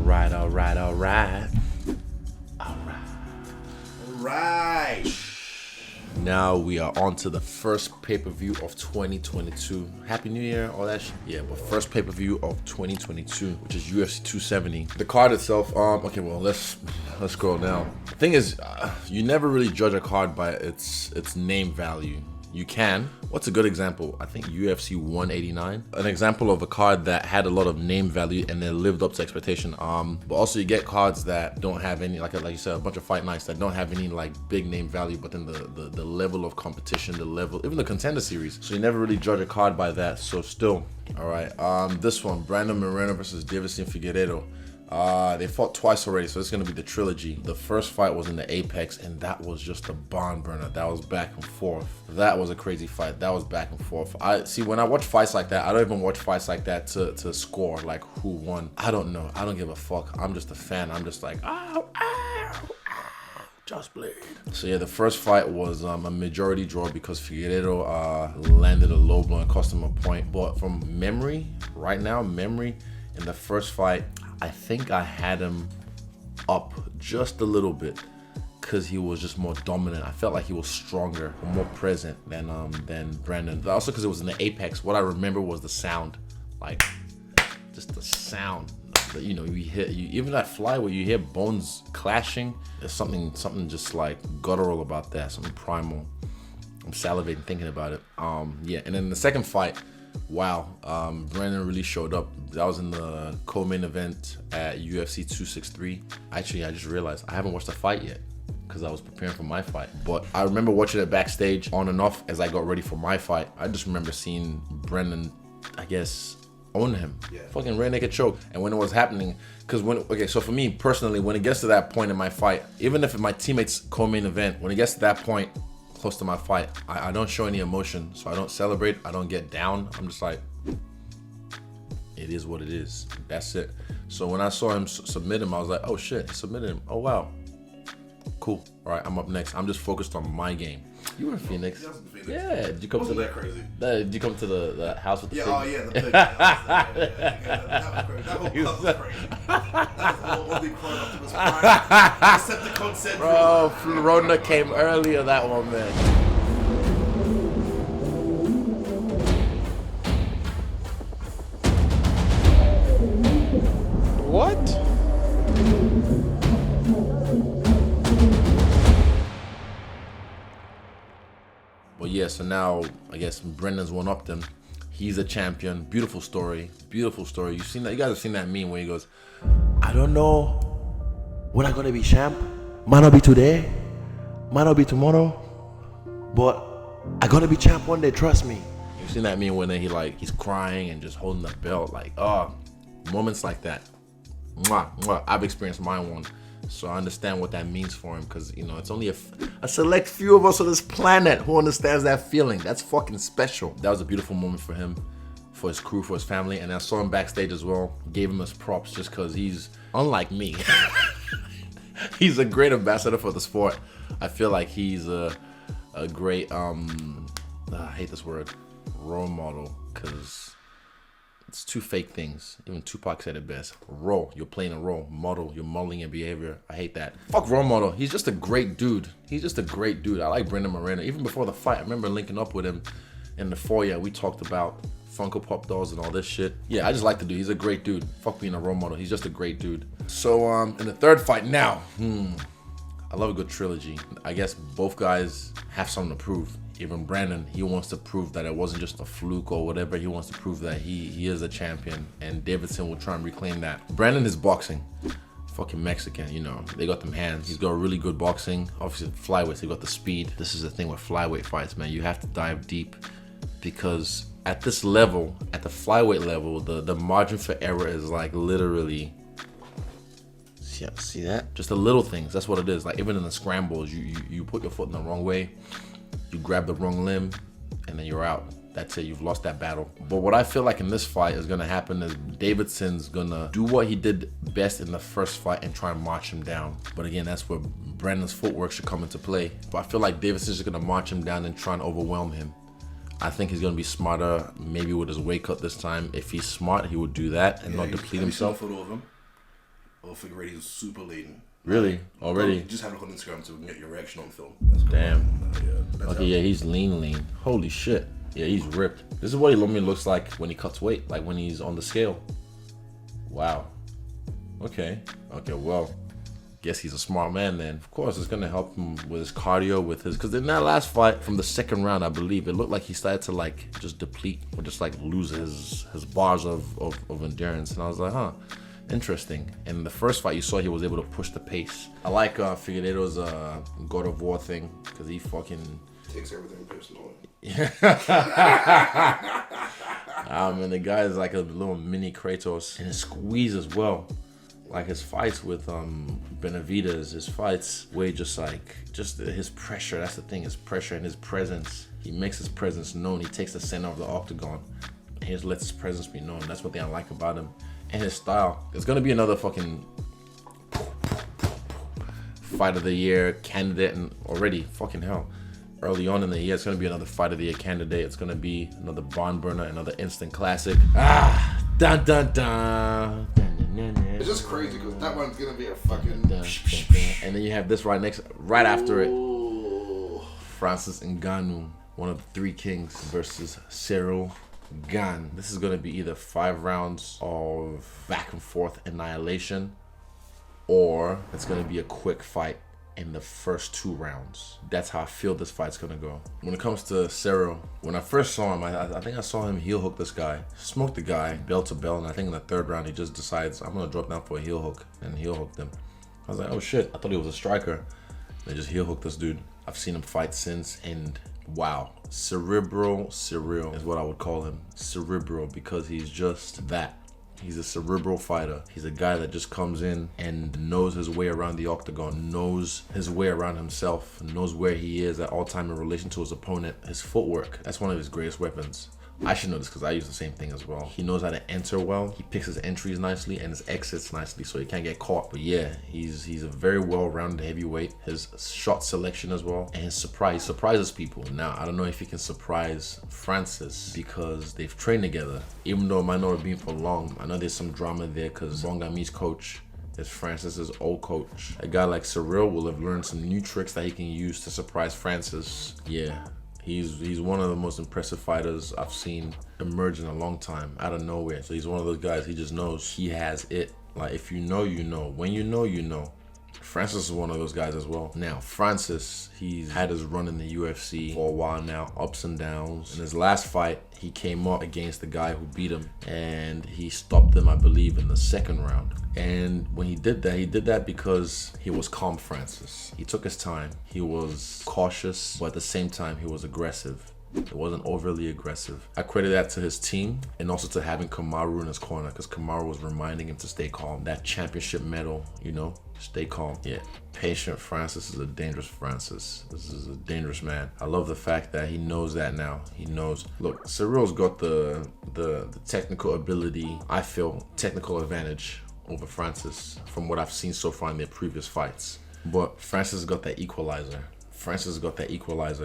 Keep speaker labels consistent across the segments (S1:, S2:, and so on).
S1: Alright. Now we are on to the first pay-per-view of 2022. Happy New Year, all that shit. Yeah, but first pay-per-view of 2022, which is UFC 270. The card itself, okay, well, let's scroll down. The thing is, you never really judge a card by its name value. You can. What's a good example? I think UFC 189. An example of a card that had a lot of name value and then lived up to expectation. But also you get cards that don't have any, like you said, a bunch of fight nights that don't have any like big name value, but then the level of competition, the level, even the contender series. So you never really judge a card by that. So still, all right. This one, Brendon Moreno versus Deiveson Figueiredo. They fought twice already, so it's gonna be the trilogy. The first fight was in the Apex, and that was just a barn burner. That was back and forth. That was a crazy fight. That was back and forth. I see, when I watch fights like that, I don't even watch fights like that to score like who won. I don't know. I don't give a fuck. I'm just a fan. I'm just like, just bleed. So yeah, the first fight was a majority draw because Figueiredo landed a low blow and cost him a point. But from memory, right now, in the first fight, I think I had him up just a little bit because he was just more dominant. I felt like he was stronger, more present than Brendon. Also because it was in the Apex. What I remember was the sound, like just the sound. You know, even that flyweight, you hear bones clashing. There's something just like guttural about that, something primal. I'm salivating thinking about it. Yeah, and then the second fight. Wow, Brendon really showed up. That was in the co-main event at UFC 263. Actually, I just realized I haven't watched the fight yet because I was preparing for my fight. But I remember watching it backstage on and off as I got ready for my fight. I just remember seeing Brendon, I guess, own him. Yeah. Fucking rear naked choke. And when it was happening, because so for me personally, when it gets to that point in my fight, even if my teammates co-main event, when it gets to that point, close to my fight, I don't show any emotion, so I don't celebrate, I don't get down. I'm just like, it is what it is. That's it. So when I saw him submit him, I was like, oh shit, he submitted him. Oh wow, cool. All right, I'm up next. I'm just focused on my game. You were in Phoenix. Yeah, I was in Phoenix. Yeah. Did you come to did you come to the house with the pig?
S2: Oh yeah, the pig. That was crazy. That whole club was crazy. That was all big fun up to his prime. Decepticon Central.
S1: Bro, Rona came earlier that one, man. What? Well, yeah, so now I guess Brendon's one up them. He's a champion. Beautiful story. Beautiful story. You've seen that? You guys have seen that meme where he goes, I don't know when I'm gonna be champ. Might not be today, might not be tomorrow, but I gotta be champ one day, trust me. You've seen that meme when he's crying and just holding the belt, like, moments like that. Mwah, mwah. I've experienced mine one. So I understand what that means for him because, you know, it's only a select few of us on this planet who understands that feeling. That's fucking special. That was a beautiful moment for him, for his crew, for his family. And I saw him backstage as well. Gave him his props just because he's, unlike me, he's a great ambassador for the sport. I feel like he's a great, I hate this word, role model because it's two fake things. Even Tupac said it best. Role, you're playing a role. Model, you're modeling your behavior. I hate that. Fuck role model. He's just a great dude. He's just a great dude. I like Brendon Moreno. Even before the fight, I remember linking up with him in the foyer. We talked about Funko Pop dolls and all this shit. Yeah, I just like the dude. He's a great dude. Fuck being a role model. He's just a great dude. So in the third fight now, I love a good trilogy. I guess both guys have something to prove. Even Brendon, he wants to prove that it wasn't just a fluke or whatever. He wants to prove that he is a champion, and Deiveson will try and reclaim that. Brendon is boxing. Fucking Mexican, you know. They got them hands. He's got really good boxing. Obviously, flyweights, they got the speed. This is the thing with flyweight fights, man. You have to dive deep because at this level, at the flyweight level, the margin for error is like literally, see that? Just the little things. That's what it is. Like even in the scrambles, you put your foot in the wrong way. You grab the wrong limb, and then you're out. That's it, you've lost that battle. But what I feel like in this fight is gonna happen is Deiveson's gonna do what he did best in the first fight and try and march him down. But again, that's where Brendon's footwork should come into play. But I feel like Deiveson's just gonna march him down and try and overwhelm him. I think he's gonna be smarter, maybe with his weight cut this time. If he's smart, he would do that and not deplete himself.
S2: Have you seen a photo of him? Figueiredo is super laden.
S1: Really? Already?
S2: Just have a look on Instagram so we can get your reaction on film. That's cool.
S1: Damn. Okay, yeah, he's lean. Holy shit. Yeah, he's ripped. This is what he normally looks like when he cuts weight, like when he's on the scale. Wow. Okay, well, guess he's a smart man then. Of course, it's gonna help him with his cardio, because in that last fight from the second round, I believe, it looked like he started to like just deplete or just like lose his bars of endurance. And I was like, huh, interesting. And in the first fight, you saw he was able to push the pace. I like Figueiredo's God of War thing, because he fucking
S2: takes everything personally.
S1: Man, the guy is like a little mini Kratos, and his squeeze as well. Like his fights with Benavidez, his fights where just his pressure, that's the thing, his pressure and his presence. He makes his presence known. He takes the center of the octagon and he just lets his presence be known. That's what I like about him. And his style. There's gonna be another fucking fight of the year candidate, and already, fucking hell, early on in the year, it's gonna be another fight of the year candidate. It's gonna be another barn burner, another instant classic. Dun dun dun.
S2: It's just crazy because that one's gonna be a fucking.
S1: And then you have this right after it. Francis Ngannou, one of the three kings, versus Ciryl Gane. This is gonna be either 5 rounds of back and forth annihilation, or it's gonna be a quick fight in the first 2 rounds. That's how I feel this fight's gonna go. When it comes to Ciryl, when I first saw him, I think I saw him heel hook this guy, smoke the guy bell to bell, and I think in the 3rd round he just decides, I'm gonna drop down for a heel hook, and heel hooked him. I was like, oh shit, I thought he was a striker. They just heel hooked this dude. I've seen him fight since, and wow, cerebral Ciryl is what I would call him. Cerebral, because he's just that. He's a cerebral fighter. He's a guy that just comes in and knows his way around the octagon, knows his way around himself, knows where he is at all time in relation to his opponent. His footwork, that's one of his greatest weapons. I should know this because I use the same thing as well. He knows how to enter well. He picks his entries nicely and his exits nicely so he can't get caught. But yeah, he's a very well-rounded heavyweight. His shot selection as well, and his surprises people. Now, I don't know if he can surprise Francis because they've trained together. Even though it might not have been for long, I know there's some drama there because Bongami's coach is Francis's old coach. A guy like Ciryl will have learned some new tricks that he can use to surprise Francis. Yeah. He's one of the most impressive fighters I've seen emerge in a long time, out of nowhere. So he's one of those guys, he just knows he has it. Like, if you know, you know. When you know, you know. Francis is one of those guys as well. Now, Francis, he's had his run in the UFC for a while now, ups and downs. In his last fight, he came up against the guy who beat him, and he stopped him, I believe, in the 2nd round. And when he did that because he was calm, Francis. He took his time. He was cautious, but at the same time, he was aggressive. It wasn't overly aggressive. I credit that to his team and also to having Kamaru in his corner, because Kamaru was reminding him to stay calm. That championship medal, you know, stay calm. Yeah, patient Francis is a dangerous Francis. This is a dangerous man. I love the fact that he knows that now. He knows. Look, Ciryl's got the technical ability, I feel, technical advantage over Francis from what I've seen so far in their previous fights. But Francis has got that equalizer.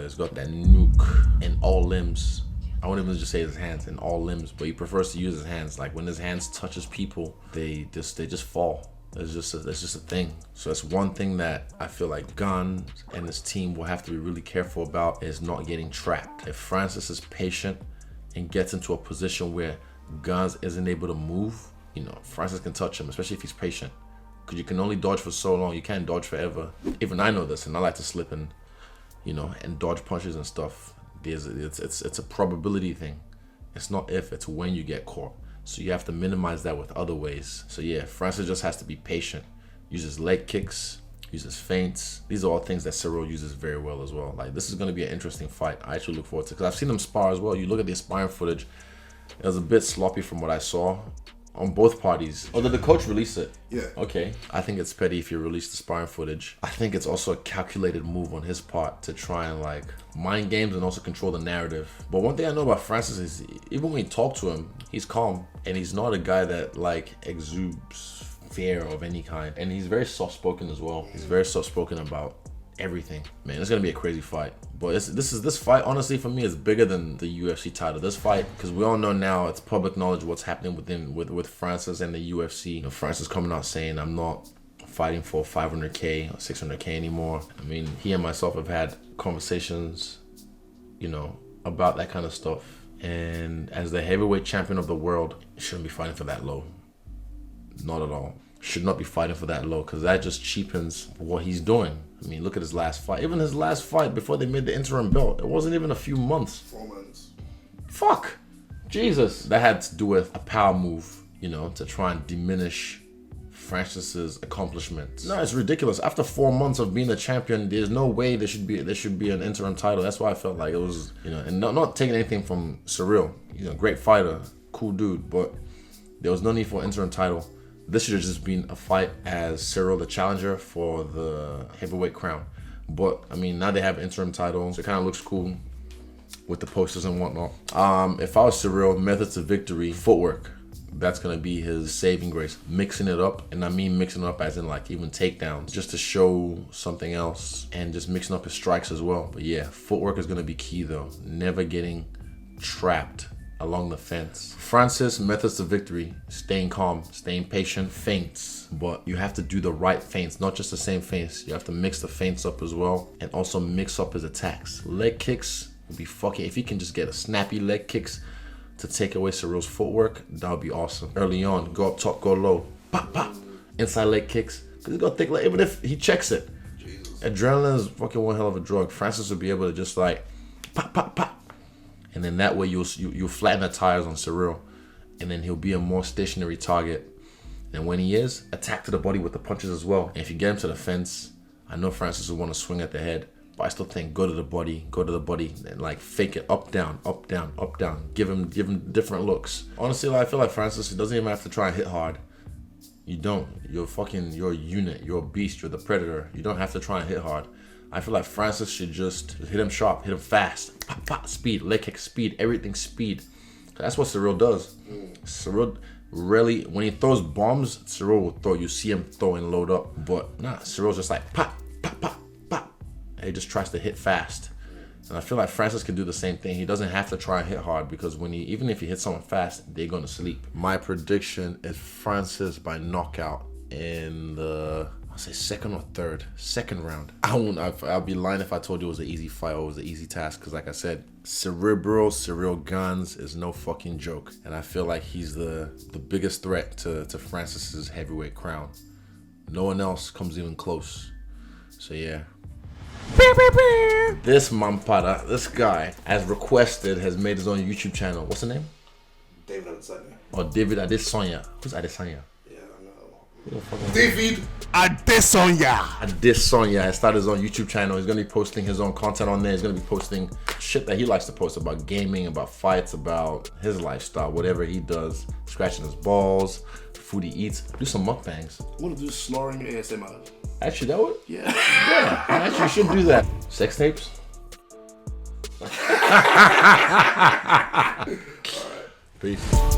S1: He's got that nuke in all limbs. I won't even just say his hands, in all limbs, but he prefers to use his hands. Like when his hands touches people, they just fall. It's just a thing. So that's one thing that I feel like Gane and his team will have to be really careful about, is not getting trapped. If Francis is patient and gets into a position where Gane isn't able to move, you know, Francis can touch him, especially if he's patient. Because you can only dodge for so long. You can't dodge forever. Even I know this, and I like to slip and, you know, and dodge punches and stuff. It's a probability thing. It's not if, it's when you get caught. So you have to minimize that with other ways. So yeah, Francis just has to be patient. Uses leg kicks, uses feints. These are all things that Ciryl uses very well as well. Like, this is going to be an interesting fight. I actually look forward to it because I've seen them spar as well. You look at the sparring footage, it was a bit sloppy from what I saw on both parties. Oh, did the coach release it?
S2: Yeah.
S1: Okay. I think it's petty if you release the sparring footage. I think it's also a calculated move on his part to try and like mind games and also control the narrative. But one thing I know about Francis is even when you talk to him, he's calm and he's not a guy that like exudes fear of any kind. And he's very soft-spoken as well. He's very soft-spoken about everything. Man, it's gonna be a crazy fight. But this fight, honestly, for me, is bigger than the UFC title. This fight, because we all know now, it's public knowledge what's happening with Francis and the UFC. You know, Francis coming out saying, I'm not fighting for 500K or 600K anymore. I mean, he and myself have had conversations, you know, about that kind of stuff. And as the heavyweight champion of the world, he shouldn't be fighting for that low. Not at all. Should not be fighting for that low, because that just cheapens what he's doing. I mean, look at his last fight. Even his last fight before they made the interim belt, it wasn't even a few months.
S2: 4 months.
S1: Fuck. Jesus. That had to do with a power move, you know, to try and diminish Francis's accomplishments. No, it's ridiculous. After 4 months of being a champion, there's no way there should be an interim title. That's why I felt like it was, you know, and not taking anything from Ciryl. You know, great fighter, cool dude, but there was no need for an interim title. This should have just been a fight as Ciryl, the challenger for the heavyweight crown. But, I mean, now they have an interim title, so it kind of looks cool with the posters and whatnot. If I was Ciryl, methods of victory, footwork. That's going to be his saving grace. Mixing it up, and I mean mixing it up as in like even takedowns, just to show something else, and just mixing up his strikes as well. But yeah, footwork is going to be key though. Never getting trapped along the fence. Francis, methods of victory: staying calm, staying patient, feints. But you have to do the right feints, not just the same feints. You have to mix the feints up as well, and also mix up his attacks. Leg kicks will be fucking, if he can just get a snappy leg kicks to take away Ciryl's footwork, that would be awesome. Early on, go up top, go low, pop, pop. Inside leg kicks, because he's got thick leg, even if he checks it. Jesus. Adrenaline is fucking one hell of a drug. Francis would be able to just like, pop, pop, pop. And then that way you'll flatten the tires on Ciryl, and then he'll be a more stationary target. And when he is, attack to the body with the punches as well. And if you get him to the fence, I know Francis will want to swing at the head, but I still think go to the body, and like fake it up, down, up, down, up, down. Give him different looks. Honestly, I feel like Francis, he doesn't even have to try and hit hard. You don't. You're a unit. You're a beast. You're the predator. You don't have to try and hit hard. I feel like Francis should just hit him sharp, hit him fast, pop, pop, speed, leg kick, speed, everything speed. That's what Ciryl does. Ciryl really, when he throws bombs, Ciryl will throw. You see him throw and load up, but nah, Cyryl's just like pop, pop, pop, pop. And he just tries to hit fast. And I feel like Francis can do the same thing. He doesn't have to try and hit hard, because even if he hits someone fast, they're gonna sleep. My prediction is Francis by knockout in the, I'll say second round. I'll be lying if I told you it was an easy fight or it was an easy task, because like I said, Ciryl Gane is no fucking joke, and I feel like he's the biggest threat to Francis's heavyweight crown. No one else comes even close. So yeah. This mampada, this guy, as requested, has made his own YouTube channel. What's the name?
S2: David Adesanya.
S1: Oh, David Adesanya. Who's Adesanya?
S2: David Adesanya.
S1: He started his own YouTube channel. He's gonna be posting his own content on there. He's gonna be posting shit that he likes to post about gaming, about fights, about his lifestyle, whatever he does, scratching his balls, food he eats. Do some mukbangs.
S2: I want to do snoring ASMR.
S1: Actually, that would?
S2: Yeah.
S1: Yeah, I actually should do that. Sex tapes? Peace.